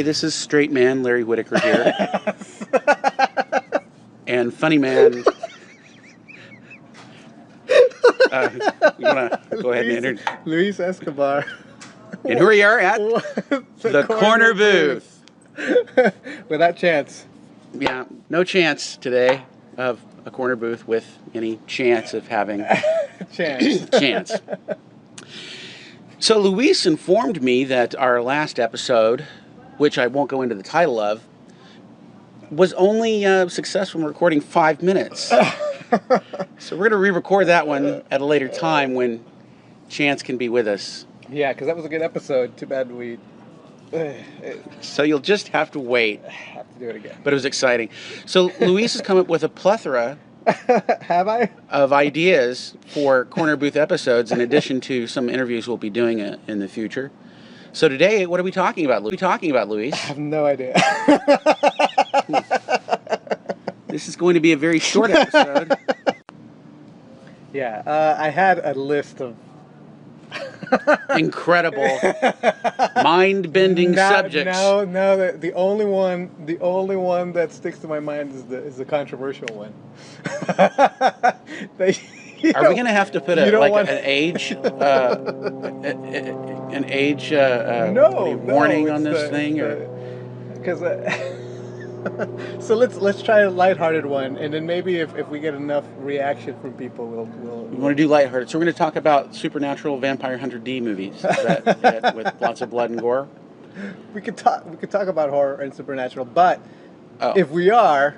Hey, this is straight man Larry Whitaker here. And funny man. You want to go ahead and introduce Luis Escobar. And here we are at the corner booth. Without chance. Yeah, no chance today of a corner booth with any chance of having chance. So Luis informed me that our last episode, which I won't go into the title of, was only successful in recording 5 minutes. So we're going to re-record that one at a later time when Chance can be with us. Yeah, because that was a good episode. Too bad we... So you'll just have to wait. Have to do it again. But it was exciting. So Luis has come up with a plethora Have I? of ideas for corner booth episodes in addition to some interviews we'll be doing in the future. So today, what are we talking about, Luis? I have no idea. This is going to be a very short episode. Yeah, I had a list of incredible, mind-bending subjects. No, the only one that sticks to my mind is the controversial one. Are we going to have to put an age warning on this thing, or? Because so let's try a lighthearted one, and then maybe if we get enough reaction from people, we'll We want to do lighthearted. So we're going to talk about supernatural Vampire Hunter D movies. Is that it? With lots of blood and gore. We could talk about horror and supernatural, but if we are,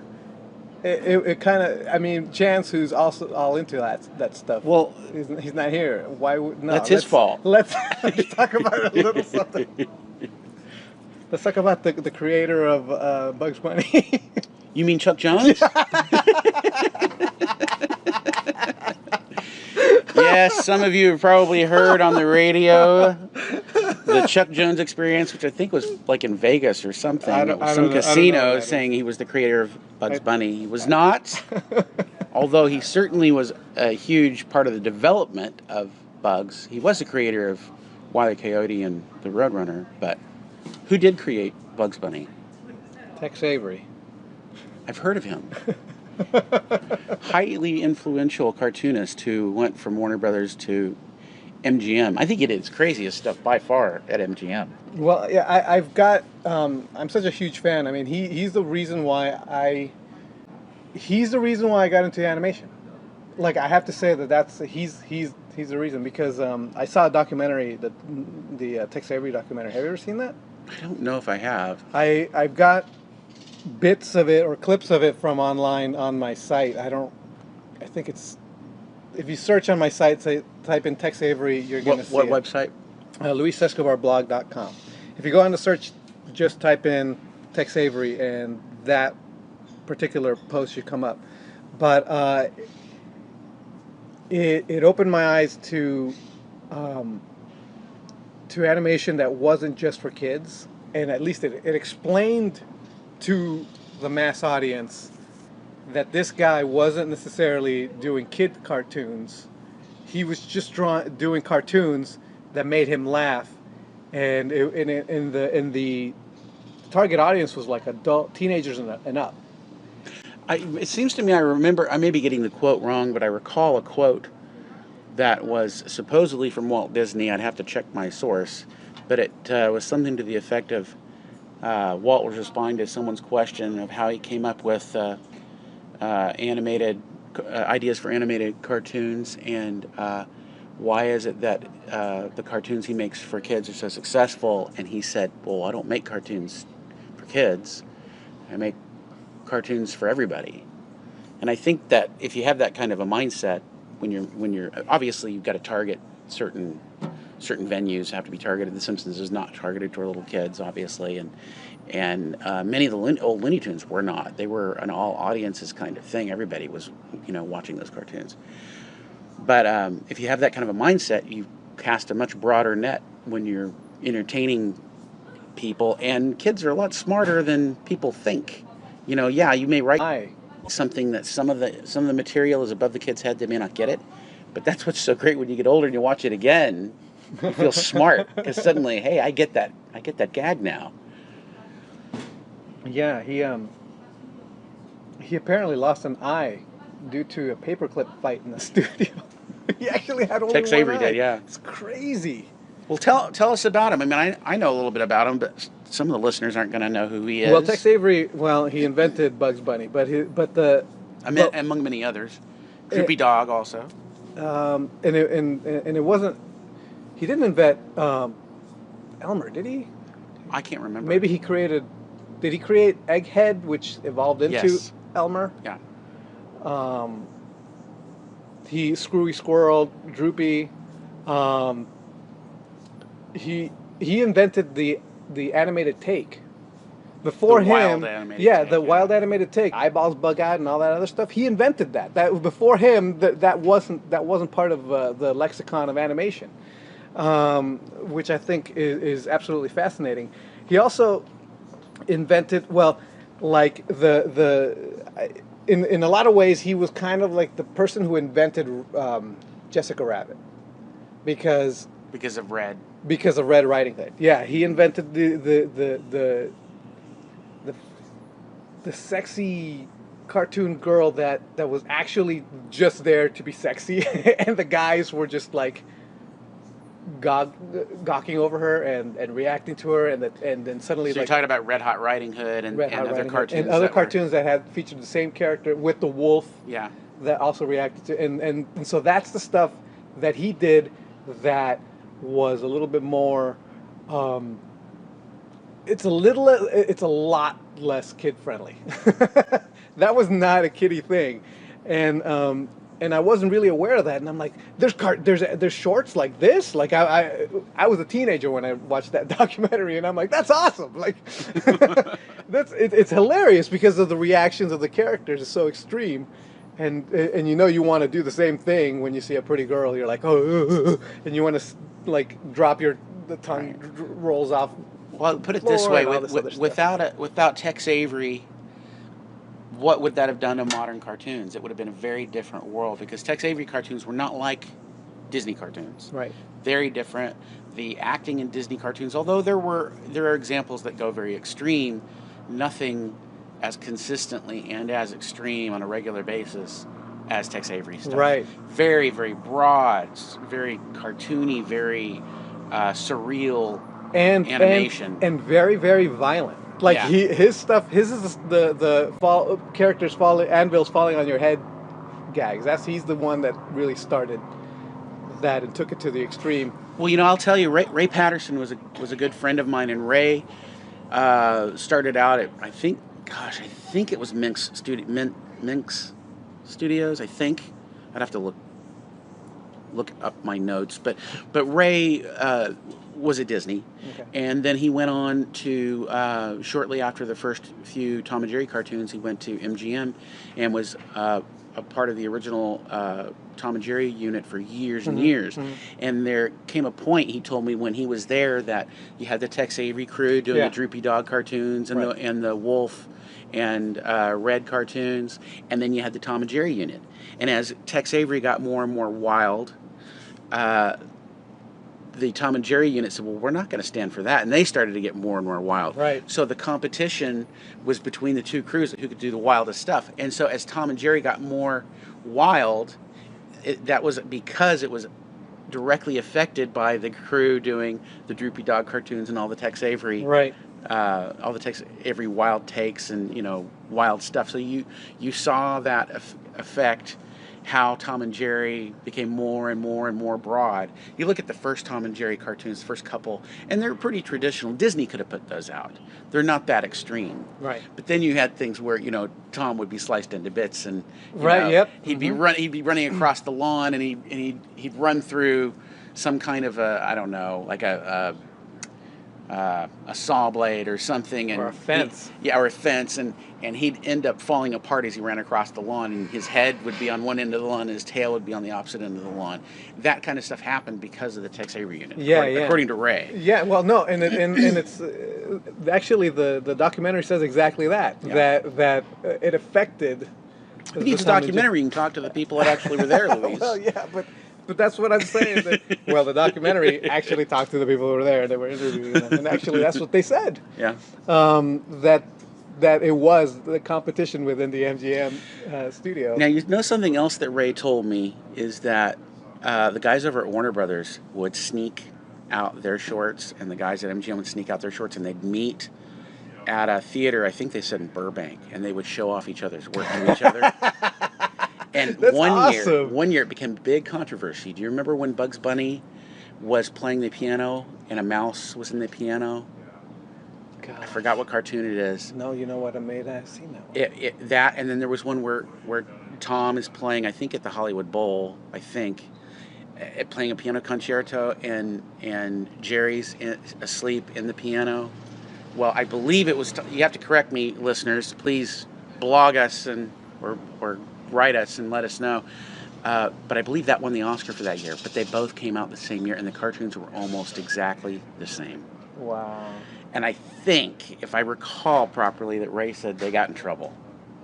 it kind of. I mean, Chance, who's also all into that stuff. Well, he's not here. Why would no? That's his fault. Let's talk about a little something. Let's talk about the creator of Bugs Bunny. You mean Chuck Jones? Yes, some of you have probably heard on the radio the Chuck Jones experience, which I think was like in Vegas or something. Some casino saying he was the creator of Bugs Bunny. He was not, although he certainly was a huge part of the development of Bugs. He was the creator of Wile E. Coyote and the Roadrunner, but who did create Bugs Bunny? Tex Avery. I've heard of him. Highly influential cartoonist who went from Warner Brothers to MGM. I think he did his craziest stuff by far at MGM. Well, yeah, I've got. I'm such a huge fan. I mean, he's the reason why I got into animation. Like, I have to say he's the reason, because I saw a documentary, the Tex Avery documentary. Have you ever seen that? I don't know if I have. I've got bits of it or clips of it from online on my site. I think it's, if you search on my site, type in Tex Avery, you're going to see what it. What website? LuisEscobarblog.com. If you go on the search, just type in Tex Avery and that particular post should come up. But it opened my eyes to animation that wasn't just for kids, and at least it explained to the mass audience that this guy wasn't necessarily doing kid cartoons. He was just doing cartoons that made him laugh, and the target audience was like adult teenagers and up. It seems to me, I may be getting the quote wrong, but I recall a quote that was supposedly from Walt Disney. I'd have to check my source, but it was something to the effect of Walt was responding to someone's question of how he came up with animated ideas for animated cartoons, and why is it that the cartoons he makes for kids are so successful. And he said, well, I don't make cartoons for kids. I make cartoons for everybody. And I think that if you have that kind of a mindset, when you're obviously you've got to target certain venues have to be targeted. The Simpsons is not targeted toward little kids, obviously, and many of the old Looney Tunes were not. They were an all audiences kind of thing. Everybody was, watching those cartoons. But if you have that kind of a mindset, you cast a much broader net when you're entertaining people. And kids are a lot smarter than people think. You may write something that some of the material is above the kid's head. They may not get it, but that's what's so great when you get older and you watch it again. You feel smart because suddenly, hey, I get that gag now. Yeah, he apparently lost an eye due to a paperclip fight in the studio. He actually had only Tex one Avery did, eye. yeah. It's crazy. Well, tell us about him. I mean, I know a little bit about him, but some of the listeners aren't going to know who he Well, Tex is. Avery, well, he invented Bugs Bunny, I mean, but among many others. it, Droopy Dog also. and it wasn't. He didn't invent Elmer, did he? I can't remember. Maybe he created. Did he create Egghead, which evolved into Yes. Elmer? Yeah. He Screwy Squirrel, Droopy. Um, he invented the animated take. Before The him, wild animated yeah, take, the yeah. wild animated take, eyeballs bug out and all that other stuff. He invented that. That before him, that wasn't part of the lexicon of animation, which I think is absolutely fascinating. He also invented, well, like in a lot of ways he was kind of like the person who invented Jessica Rabbit, because Because of Red. of Red Riding Hood. Yeah, he invented the the sexy cartoon girl that was actually just there to be sexy, and the guys were just like gawking over her and reacting to her, and then suddenly So you're like talking about Red Hot Riding Hood and, Red and Hot other Riding Hood, cartoons. and other that were- cartoons that had featured the same character with the wolf yeah. that also reacted to, and so that's the stuff that he did that was a little bit more. It's a lot less kid friendly. That was not a kiddie thing, and I wasn't really aware of that. And I'm like, there's shorts like this. Like I was a teenager when I watched that documentary, and I'm like, that's awesome. Like it's hilarious because of the reactions of the characters is so extreme. And you want to do the same thing when you see a pretty girl. You're like, oh, and you want to like drop the tongue rolls off. Well, put it this floor way: and all this other stuff. without Tex Avery, what would that have done to modern cartoons? It would have been a very different world, because Tex Avery cartoons were not like Disney cartoons. Right. Very different. The acting in Disney cartoons, although there are examples that go very extreme, nothing as consistently and as extreme on a regular basis as Tex Avery stuff. Right. Very, very broad, very cartoony, very surreal and animation. and very very violent. Like Yeah. his stuff. His is the characters falling, anvils falling on your head gags. He's the one that really started that and took it to the extreme. Well, I'll tell you, Ray Patterson was a good friend of mine, and Ray started out at I think it was Minx Studios. I think I'd have to look up my notes, but Ray was at Disney, Okay. and then he went on to shortly after the first few Tom and Jerry cartoons, he went to MGM and was a part of the original Tom and Jerry unit for years and years. And there came a point, he told me, when he was there, that you had the Tex Avery crew doing Yeah. the Droopy Dog cartoons and Right. the Wolf and Red cartoons, and then you had the Tom and Jerry unit. And as Tex Avery got more and more wild, the Tom and Jerry unit said, well, we're not going to stand for that. And they started to get more and more wild. Right. So the competition was between the two crews who could do the wildest stuff. And so as Tom and Jerry got more wild, that was because it was directly affected by the crew doing the Droopy Dog cartoons and all the Tex Avery. Right. All the Tex Avery wild takes and, wild stuff. So you saw that effect, how Tom and Jerry became more and more and more broad. You look at the first Tom and Jerry cartoons, the first couple, and they're pretty traditional. Disney could have put those out. They're not that extreme. Right. But then you had things where, Tom would be sliced into bits, and Right, yep. he'd be running across the lawn, and he'd run through some kind of like a saw blade or something, and Or a fence. or a fence, and he'd end up falling apart as he ran across the lawn, and his head would be on one end of the lawn, and his tail would be on the opposite end of the lawn. That kind of stuff happened because of the Tex Avery unit. Yeah, according to Ray. Yeah, well, no, and it's actually the documentary says exactly that. Yeah. That it affected. Who needs a documentary? You can talk to the people that actually were there, Luis. Well, yeah, but that's what I'm saying. Well, the documentary actually talked to the people who were there. They were interviewing them, and actually, that's what they said. Yeah. That that it was the competition within the MGM studio. Now, you know something else that Ray told me is that the guys over at Warner Brothers would sneak out their shorts, and the guys at MGM would sneak out their shorts, and they'd meet at a theater, I think they said in Burbank, and they would show off each other's work to each other. And That's awesome. one year it became big controversy. Do you remember when Bugs Bunny was playing the piano and a mouse was in the piano? God. I forgot what cartoon it is. No, you know what? I've seen that one. That, and then there was one where Tom is playing, I think at the Hollywood Bowl, I think, playing a piano concerto, and Jerry's asleep in the piano. Well, I believe it was. You have to correct me, listeners. Please blog us or write us and let us know. But I believe that won the Oscar for that year. But they both came out the same year, and the cartoons were almost exactly the same. Wow. And I think, if I recall properly, that Ray said they got in trouble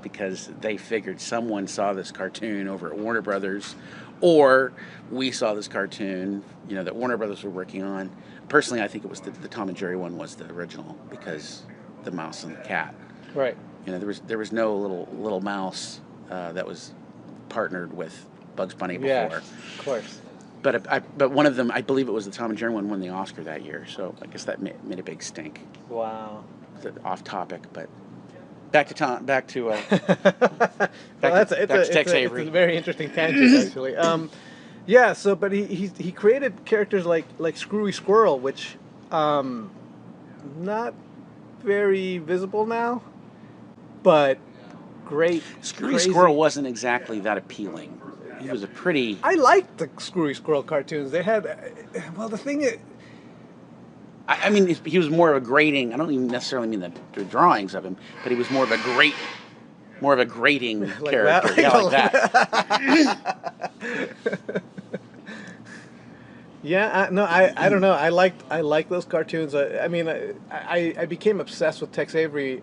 because they figured someone saw this cartoon over at Warner Brothers, or we saw this cartoon, that Warner Brothers were working on. Personally, I think it was the Tom and Jerry one was the original because the mouse and the cat. Right. There was no little mouse that was partnered with Bugs Bunny before. Yeah, of course. But one of them, I believe it was the Tom and Jerry one, won the Oscar that year. So I guess that made a big stink. Wow. Off topic, but back to Tex Avery. It's a very interesting tangent, actually. Yeah. So, but he created characters like Screwy Squirrel, which not very visible now, but great. Screwy Squirrel wasn't exactly that appealing. He was a pretty. I liked the Screwy Squirrel cartoons. They had, the thing is. I mean, he was more of a grating. I don't even necessarily mean the drawings of him, but he was more of a grating like character. That? Yeah, like that. Yeah, I don't know. I like those cartoons. I became obsessed with Tex Avery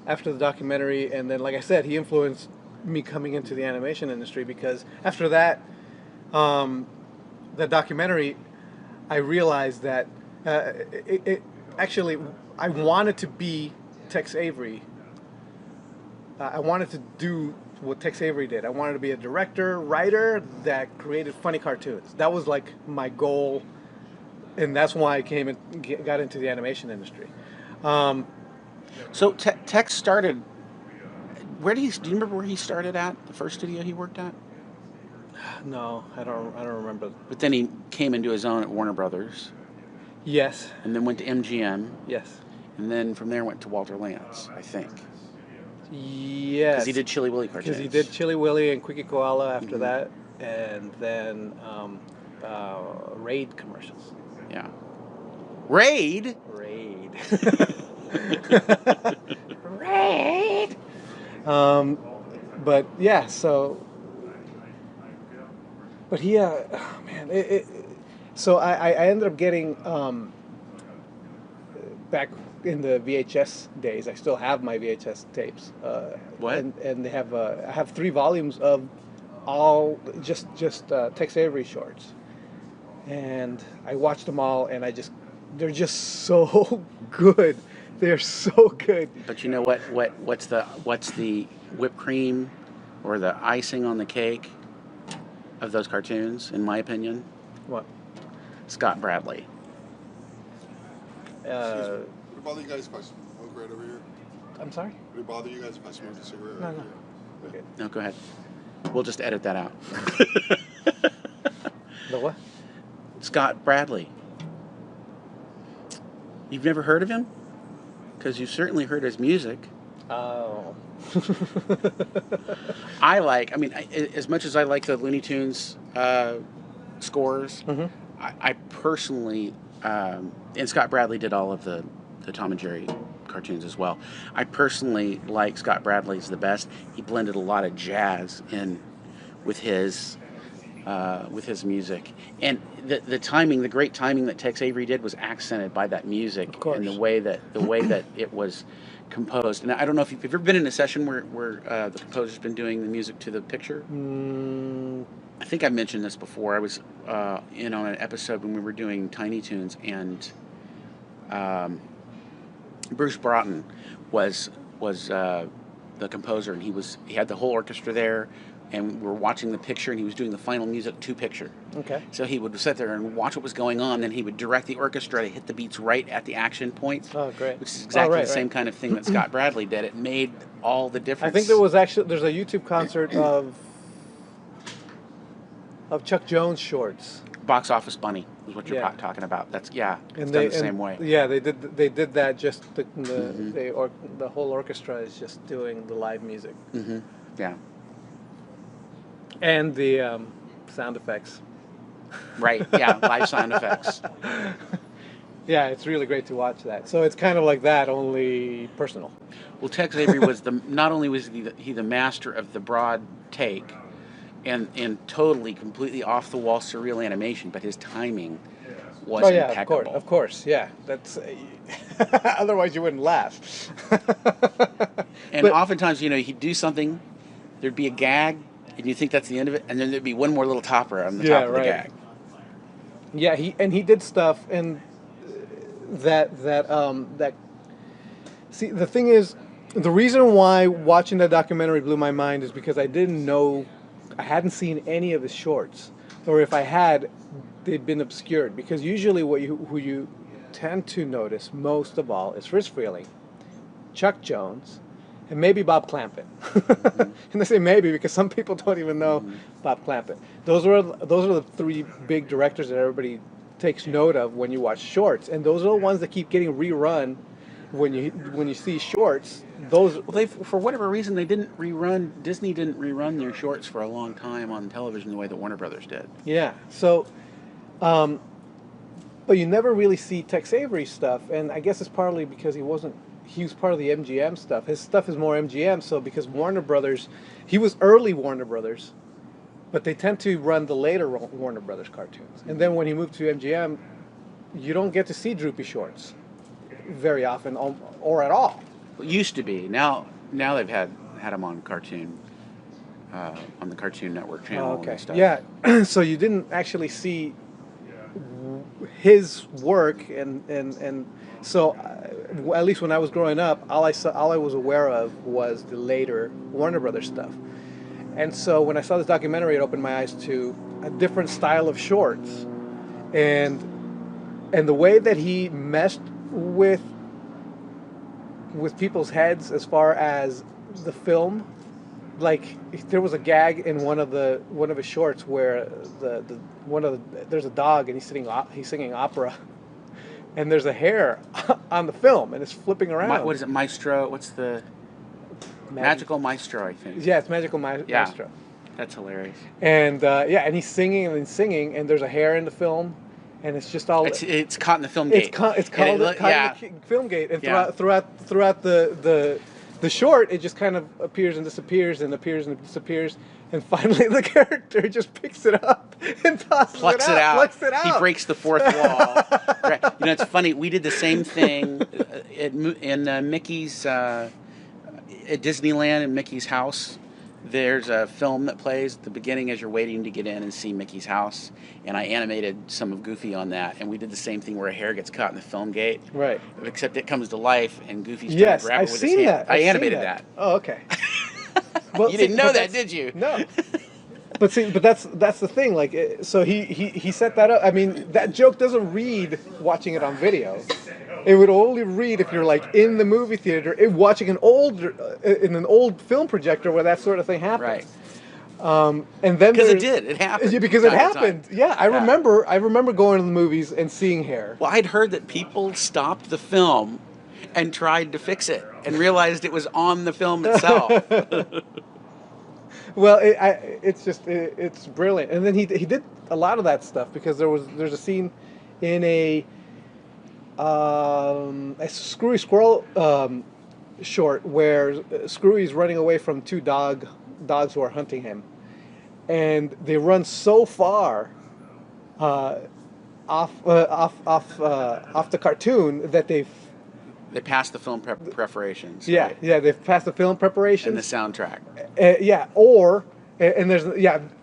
after the documentary, and then, like I said, he influenced me coming into the animation industry because after that, the documentary, I realized that actually I wanted to be Tex Avery. I wanted to do what Tex Avery did. I wanted to be a director, writer that created funny cartoons. That was like my goal, and that's why I came and got into the animation industry. So Tex started. Do you remember where he started at? The first studio he worked at? No, I don't remember. But then he came into his own at Warner Brothers. Yes. And then went to MGM. Yes. And then from there went to Walter Lantz, I think. Yes. Because he did Chili Willy cartoons. Because he did Chili Willy and Quickie Koala after that, and then Raid commercials. Yeah. Raid. Raid. But yeah, so. But he, man, so I ended up getting back in the VHS days. I still have my VHS tapes. What? And they have I have 3 volumes of all just Tex Avery shorts, and I watched them all, and they're just so good. They're so good. But you know what? What's the whipped cream or the icing on the cake of those cartoons, in my opinion? What? Scott Bradley. Would it bother you guys if I smoke right over here? I'm sorry? Would it bother you guys if I smoked a cigarette No, right no. here? Okay. No, go ahead. We'll just edit that out. The what? Scott Bradley. You've never heard of him? Because you've certainly heard his music. Oh. As much as I like the Looney Tunes scores, I personally, and Scott Bradley did all of the Tom and Jerry cartoons as well. I personally like Scott Bradley's the best. He blended a lot of jazz in with his music, and the timing, the great timing that Tex Avery did was accented by that music and the way that it was composed. And I don't know if you've ever been in a session where the composer's been doing the music to the picture. I think I mentioned this before. I was in on an episode when we were doing Tiny Toons, and Bruce Broughton was the composer, and he had the whole orchestra there, and we were watching the picture, and he was doing the final music to picture. Okay. So he would sit there and watch what was going on, then he would direct the orchestra to hit the beats right at the action points. Oh, great. Which is exactly right, the same kind of thing that Scott Bradley did. It made all the difference. I think there's a YouTube concert of Chuck Jones shorts. Box Office Bunny is what you're Yeah. talking about. That's it's And done the same way. Yeah, they did that. Just the whole orchestra is just doing the live music Yeah. and the sound effects. Right. Yeah. Live sound effects. Yeah, it's really great to watch that. So it's kind of like that, only personal. Well, Tex Avery was not only was he the master of the broad take, and totally completely off the wall surreal animation, but his timing was impeccable. Of course, yeah. That's otherwise you wouldn't laugh. And oftentimes, he'd do something, there'd be a gag, and you think that's the end of it, and then there'd be one more little topper on the top of the gag. Yeah, he did stuff, and that. See, the thing is, the reason why watching that documentary blew my mind is because I hadn't seen any of his shorts, or if I had, they'd been obscured. Because usually, who you tend to notice most of all is Friz Freleng, Chuck Jones, and maybe Bob Clampett. And I say maybe because some people don't even know Bob Clampett. Those are the three big directors that everybody takes note of when you watch shorts, and those are the ones that keep getting rerun when you see shorts. Those for whatever reason Disney didn't rerun their shorts for a long time on television the way that Warner Brothers did. Yeah. So, but you never really see Tex Avery stuff, and I guess it's partly because he was part of the MGM stuff. His stuff is more MGM, so because Warner Brothers, he was early Warner Brothers, but they tend to run the later Warner Brothers cartoons. And then when he moved to MGM, you don't get to see Droopy shorts very often, or at all. It used to be. Now they've had him on cartoon, on the Cartoon Network channel and stuff. Yeah. So you didn't actually see his work, and so at least when I was growing up, all I was aware of was the later Warner Brothers stuff. And so when I saw this documentary, it opened my eyes to a different style of shorts, and the way that he messed with people's heads as far as the film. Like, there was a gag in one of his shorts where there's a dog and he's singing opera, and there's a hair on the film and it's flipping around. What is it, Maestro? What's the Magical Maestro? I think. Yeah, it's Magical Maestro. That's hilarious. And and he's singing and there's a hair in the film, and it's just all it's caught in the film gate. It's caught in the film gate, and throughout the short, it just kind of appears and disappears and appears and disappears, and finally the character just picks it up and plucks it out. He breaks the fourth wall. Right. It's funny. We did the same thing in Mickey's at Disneyland in Mickey's house. There's a film that plays at the beginning as you're waiting to get in and see Mickey's house, and I animated some of Goofy on that, and we did the same thing where a hair gets caught in the film gate. Right. Except it comes to life, and Goofy's trying to grab it with his hand. I animated that. Oh, okay. Well, you didn't know that, did you? No. But that's the thing. Like, so he set that up. I mean, that joke doesn't read watching it on video. It would only read if you're like in the movie theater, watching in an old film projector where that sort of thing happens. Right. And then because it did. It happened. Yeah, because it happened. Yeah, I remember going to the movies and seeing hair. Well, I'd heard that people stopped the film and tried to fix it and realized it was on the film itself. Well, it's brilliant. And then he did a lot of that stuff because there's a scene in a Screwy Squirrel short where Screwy's running away from two dogs who are hunting him, and they run so far off the cartoon that they passed the film preparations. Yeah, right? yeah, they've passed the film preparations and the soundtrack. or And there's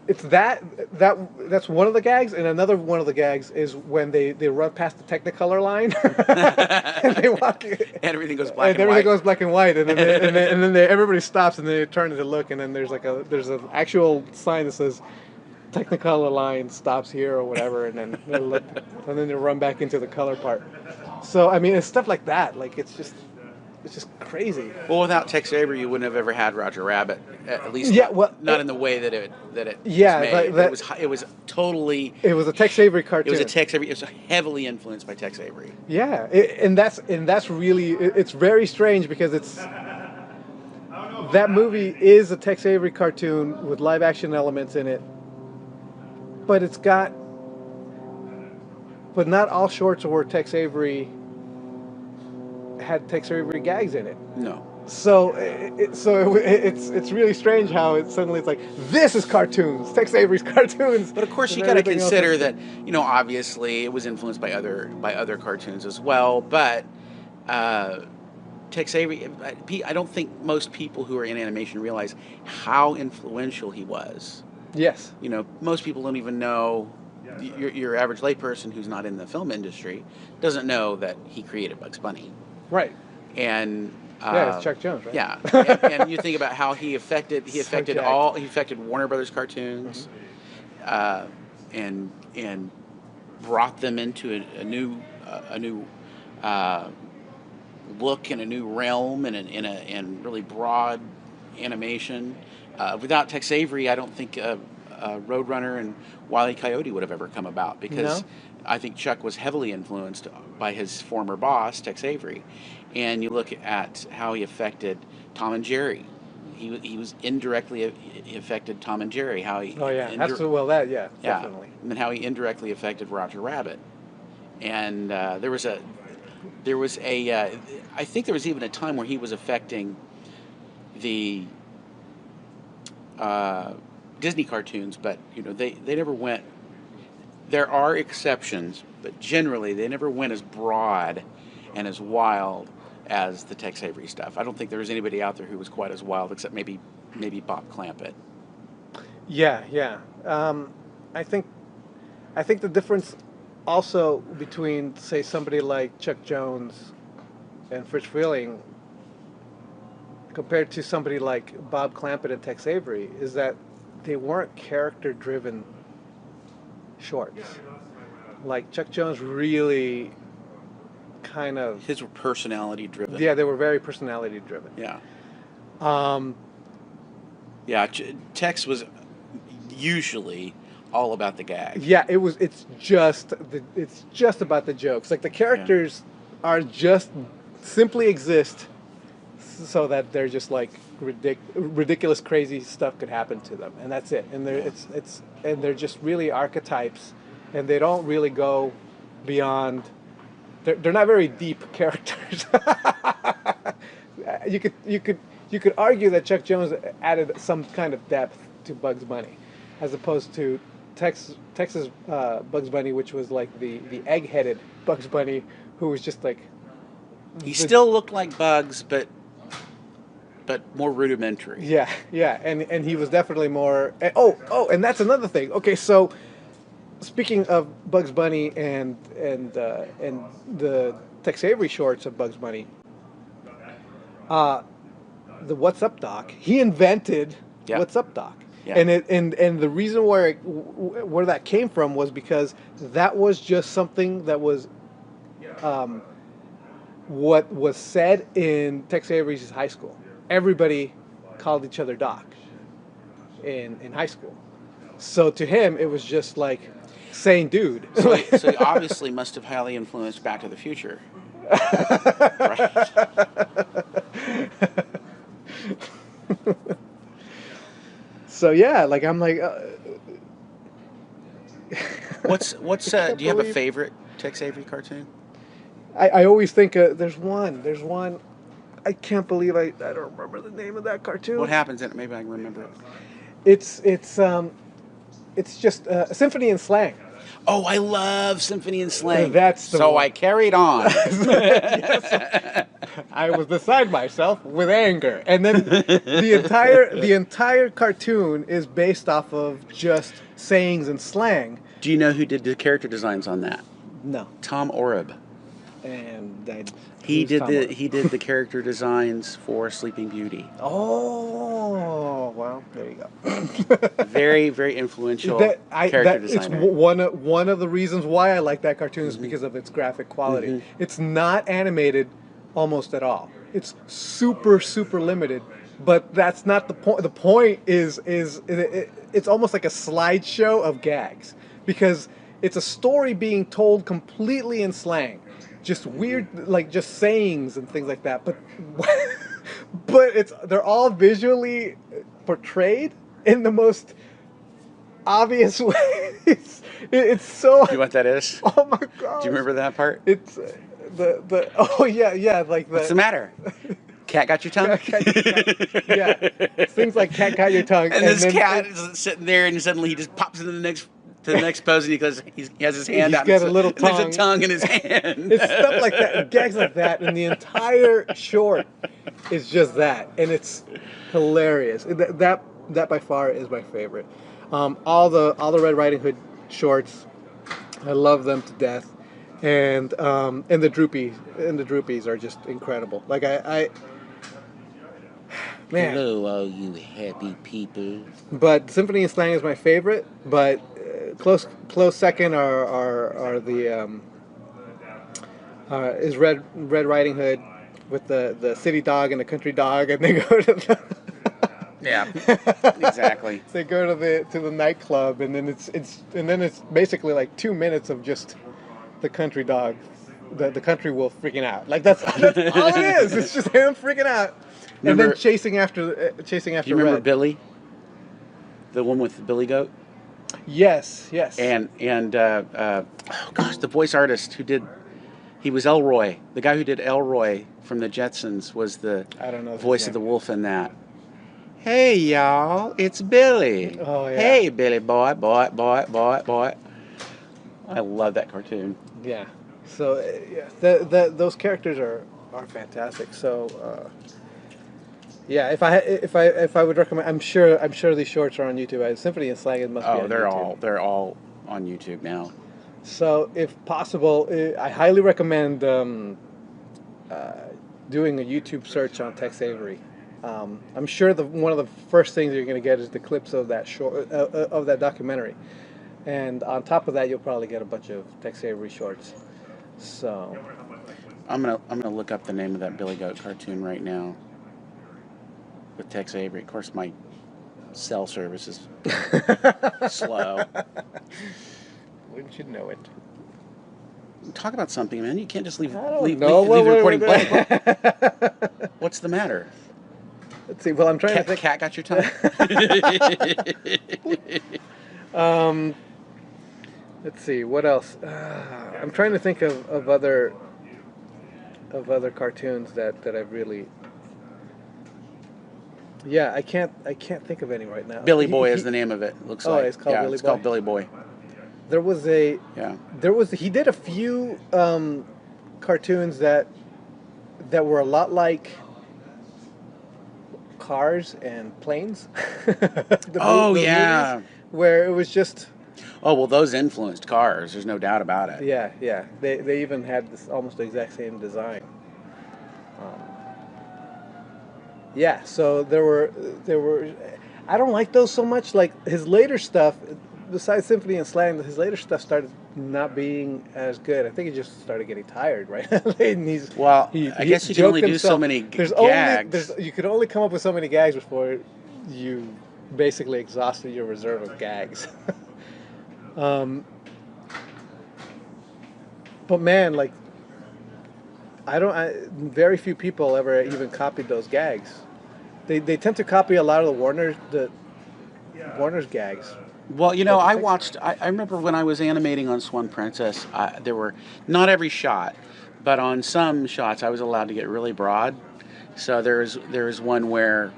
it's that's one of the gags, and another one of the gags is when they run past the Technicolor line, and they walk, And everything goes black and and everything white. goes black and white, and then everybody stops, and they turn to look, and then there's an actual sign that says Technicolor line stops here or whatever, and then they look, and then they run back into the color part. So I mean, it's stuff like that. Like it's just crazy. Well, without Tex Avery, you wouldn't have ever had Roger Rabbit. At least, Yeah, well, not in the way that it Yeah, was but made. that- It was totally. It was a Tex Avery It cartoon. was a Tex Avery. It was heavily influenced by Tex Avery. Yeah, and that's really it's very strange because that movie is a Tex Avery cartoon with live action elements in it, but but not all shorts were Tex Avery had Tex Avery gags in it. No. So it's really strange how it's like this is cartoons, Tex Avery's cartoons. But of course, and you got to everything else consider is- that obviously it was influenced by other cartoons as well. But Tex Avery, I don't think most people who are in animation realize how influential he was. Yes. Most people don't even know. Your average layperson who's not in the film industry doesn't know that he created Bugs Bunny. Right. And Yeah, it's Chuck Jones, right? Yeah, and you think about how he affected jacked. Warner Brothers cartoons, and brought them into a new look and a new realm and really broad animation. Without Tex Avery, I don't think Roadrunner and Wile E. Coyote would have ever come about, because No? I think Chuck was heavily influenced by his former boss, Tex Avery. And you look at how he affected Tom and Jerry. He was indirectly he affected Tom and Jerry. How he yeah, definitely. and then how he indirectly affected Roger Rabbit. And there was a I think there was even a time where he was affecting the Disney cartoons, but they never went. There are exceptions, but generally they never went as broad and as wild as the Tex Avery stuff. I don't think there was anybody out there who was quite as wild, except maybe Bob Clampett. Yeah. I think the difference also between, say, somebody like Chuck Jones and Fritz Freleng compared to somebody like Bob Clampett and Tex Avery is that they weren't character-driven shorts. Like Chuck Jones really kind of... His were personality driven. Yeah, they were very personality driven. Yeah. Um, Yeah, Tex was usually all about the gag. Yeah, it's just about the jokes. Like the characters are just simply exist so that they're just like ridiculous, crazy stuff could happen to them, and that's it. And they're just really archetypes, and they don't really go beyond. They're not very deep characters. You could argue that Chuck Jones added some kind of depth to Bugs Bunny, as opposed to Texas Bugs Bunny, which was like the egg-headed Bugs Bunny, who was just like... He still looked like Bugs, but more rudimentary. Yeah, and he was definitely more... and that's another thing. Okay, so speaking of Bugs Bunny and the Tex Avery shorts of Bugs Bunny, the What's Up Doc, he invented What's Up Doc. Yeah. And the reason where that came from was because that was just something that was what was said in Tex Avery's high school. Everybody called each other Doc in high school. So to him, it was just like saying dude. So he obviously must have highly influenced Back to the Future. Right? So yeah, like I'm like. What's do you have a favorite Tex Avery cartoon? I always think there's one. I can't believe I don't remember the name of that cartoon. What happens in it? Maybe I can remember it. It's just Symphony and Slang. Oh, I love Symphony and Slang. That's the so one. I carried on. I was beside myself with anger. And then the entire cartoon is based off of just sayings and slang. Do you know who did the character designs on that? No. Tom Oreb. And He did Tom the Oreb? he did the character designs for Sleeping Beauty. Oh, well, there you go. Very, very influential character designer. It's one of the reasons why I like that cartoon is because of its graphic quality. It's not animated almost at all. It's super, super limited. But that's not the point. The point is it's almost like a slideshow of gags because it's a story being told completely in slang, just weird, like just sayings and things like that. But they're all visually portrayed in the most obvious ways. It's so. Do you know what that is? Oh my god! Do you remember that part? It's the oh yeah like the. What's the matter? Cat got your tongue? Yeah, things like cat got your tongue. And this cat is sitting there, and suddenly he just pops into the next pose, and he goes, he has his hand out. He's got a little tongue. There's a tongue in his hand. It's stuff like that, and gags like that, and the entire short is just that, and it's hilarious. That by far is my favorite. All the Red Riding Hood shorts, I love them to death, and the Droopies are just incredible. Like I man. Hello, all you happy people. But Symphony and Slang is my favorite. But close second are the is Red Riding Hood with the city dog and the country dog, and they go to the Yeah, exactly. they go to the nightclub, and then it's basically like 2 minutes of just the country dog, the country wolf freaking out. Like that's all it is. It's just him freaking out. And then chasing after Do you remember Red. Billy? The one with the Billy Goat? Yes. And oh gosh, the voice artist he was Elroy. The guy who did Elroy from the Jetsons was the I don't know voice of the wolf in that. Hey y'all, it's Billy. Oh yeah. Hey Billy boy. I love that cartoon. Yeah. So those characters are fantastic. So yeah, if I would recommend, I'm sure these shorts are on YouTube. Symphony and Slang must be on YouTube. They're all on YouTube now. So if possible, I highly recommend doing a YouTube search on Tex Avery. I'm sure one of the first things you're going to get is the clips of that short of that documentary, and on top of that, you'll probably get a bunch of Tex Avery shorts. So I'm gonna look up the name of that Billy Goat cartoon right now with Tex Avery. Of course, my cell service is slow. Wouldn't you know it? Talk about something, man. You can't just leave I don't leave know. the recording blank. What's the matter? Let's see. Well, I'm trying to think. Cat got your tongue? Let's see. What else? I'm trying to think of other cartoons that I've really. Yeah, I can't think of any right now. Billy Boy is the name of it. Looks like. It's called Billy Boy. It's called Billy Boy. There was he did a few cartoons that were a lot like Cars and Planes. Yeah. Movies, where it was just. Oh well, those influenced Cars. There's no doubt about it. Yeah. They even had this almost the exact same design. Yeah, so there were. I don't like those so much. Like his later stuff, besides Symphony and Slang, his later stuff started not being as good. I think he just started getting tired, right? And I guess you can only do so many gags. You could only come up with so many gags before you basically exhausted your reserve of gags. But man, like very few people ever even copied those gags. They tend to copy a lot of the Warner's gags. Well, I remember when I was animating on Swan Princess, there were, not every shot, but on some shots I was allowed to get really broad. So there was one where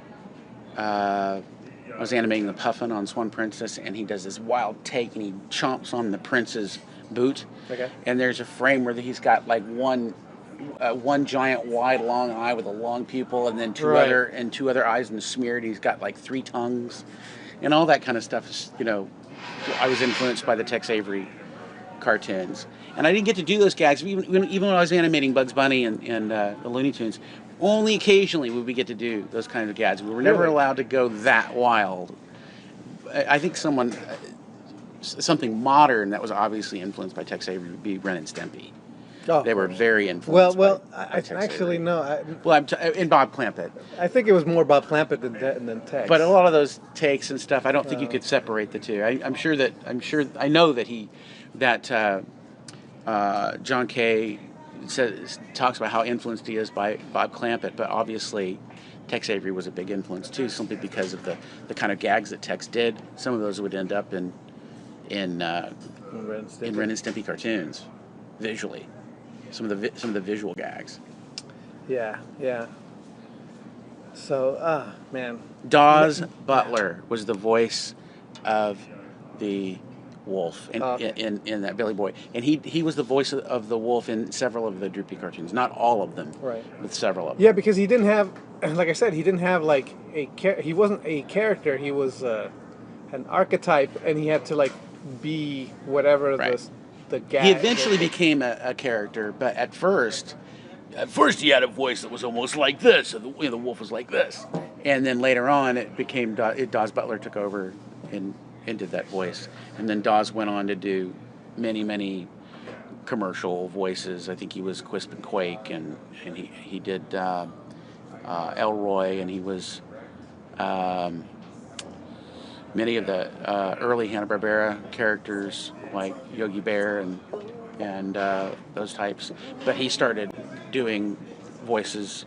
I was animating the Puffin on Swan Princess, and he does this wild take, and he chomps on the prince's boot. Okay. And there's a frame where he's got like one one giant wide long eye with a long pupil, and then Right. two other eyes and smeared. He's got like 3 tongues, and all that kind of stuff. I was influenced by the Tex Avery cartoons, and I didn't get to do those gags even when I was animating Bugs Bunny and the Looney Tunes. Only occasionally would we get to do those kinds of gags. We were never Really? allowed to go that wild. I think something modern that was obviously influenced by Tex Avery would be Ren and Stimpy. Oh, They were very influenced. well. by Tex Actually Avery. no. Well, and Bob Clampett. I think it was more Bob Clampett than Tex. But a lot of those takes and stuff, I don't think you could separate the two. I know that John Kay talks about how influenced he is by Bob Clampett, but obviously Tex Avery was a big influence too, simply because of the kind of gags that Tex did. Some of those would end up in Ren and Stimpy. Ren and Stimpy cartoons, visually. Some of the visual gags. Yeah. So, man. Dawes Butler was the voice of the wolf in that Billy Boy, and he was the voice of the wolf in several of the Droopy cartoons, not all of them, Right. but several of them. Yeah, because he didn't have, like I said, he didn't have like he wasn't a character. He was an archetype, and he had to like be whatever Right. the gag. He eventually became a character, but at first he had a voice that was almost like this, and the wolf was like this, and then later on it became Dawes Butler took over and did that voice, and then Dawes went on to do many commercial voices. I think he was Quisp and Quake, and he did Elroy, and he was many of the early Hanna-Barbera characters like Yogi Bear and those types. But he started doing voices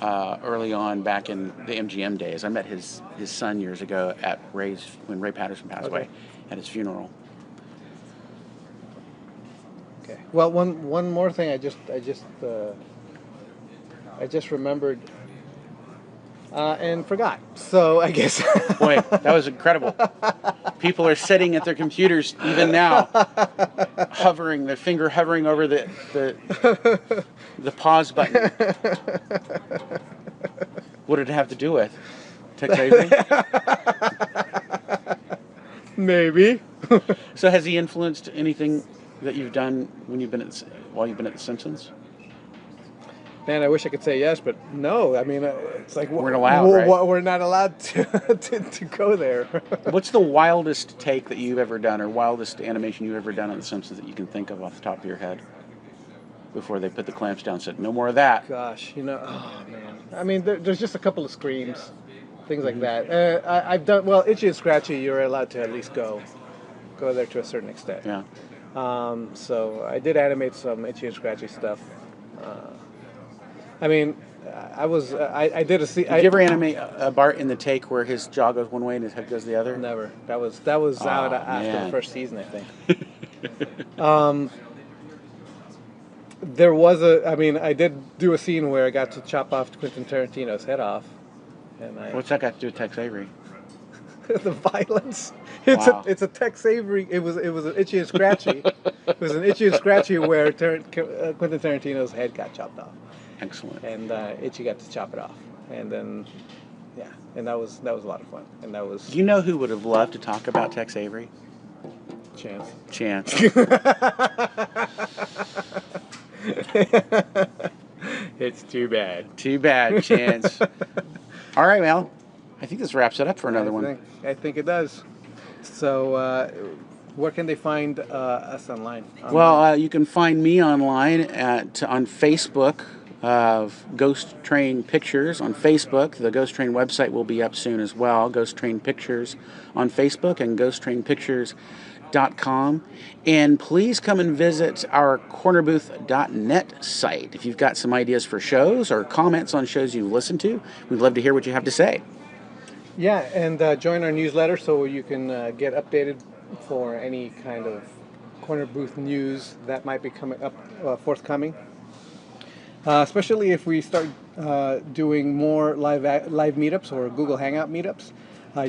early on back in the MGM days. I met his son years ago at when Ray Patterson passed away at his funeral. Okay. Well, one more thing I just remembered and forgot. So I guess. Boy, that was incredible. People are sitting at their computers even now, their finger hovering over the pause button. What did it have to do with? Tex Avery? Maybe. So has he influenced anything that you've done while you've been at The Simpsons? Man, I wish I could say yes, but no. I mean, it's like We're not allowed, right? We're not allowed to go there. What's the wildest take that you've ever done, or wildest animation you've ever done on The Simpsons that you can think of off the top of your head? Before they put the clamps down, and said no more of that. Gosh, oh man. I mean, there's just a couple of screams, things like that. I've done Itchy and Scratchy. You're allowed to at least go there to a certain extent. Yeah. So I did animate some Itchy and Scratchy stuff. I mean, I did a scene. Did you ever animate Bart in the take where his jaw goes one way and his head goes the other? Never. That was out after man. the first season, I think. There was I did do a scene where I got to chop off Quentin Tarantino's head off, and What's that got to do with Tex Avery? the violence. Wow. It's a Tex Avery. It was an Itchy and Scratchy. It was an Itchy and Scratchy where Quentin Tarantino's head got chopped off. Excellent. And Itchy got to chop it off, and then and that was a lot of fun, and that was Do you know who would have loved to talk about Tex Avery? Chance. It's too bad. Too bad, Chance. All right, well, I think this wraps it up for another one. I think it does. So, where can they find us online? Well, you can find me online on Facebook. Ghost Train Pictures on Facebook. The Ghost Train website will be up soon as well. Ghost Train Pictures on Facebook and ghosttrainpictures.com. And please come and visit our cornerbooth.net site. If you've got some ideas for shows or comments on shows you've listened to, we'd love to hear what you have to say. Yeah, and join our newsletter so you can get updated for any kind of corner booth news that might be coming up, forthcoming. Especially if we start doing more live meetups or Google Hangout meetups,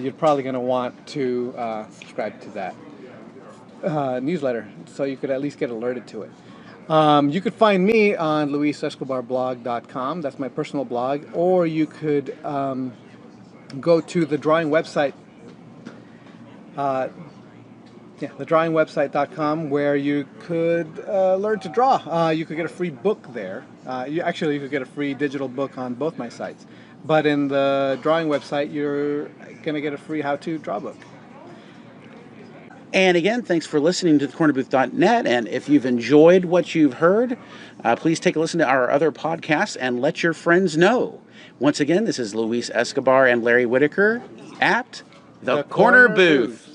you're probably going to want to subscribe to that newsletter so you could at least get alerted to it. You could find me on luisescobarblog.com. That's my personal blog. Or you could go to the drawing website, thedrawingwebsite.com, where you could learn to draw. You could get a free book there. You could get a free digital book on both my sites. But in the drawing website, you're going to get a free how-to draw book. And again, thanks for listening to thecornerbooth.net. And if you've enjoyed what you've heard, please take a listen to our other podcasts and let your friends know. Once again, this is Luis Escobar and Larry Whitaker at The Corner Booth.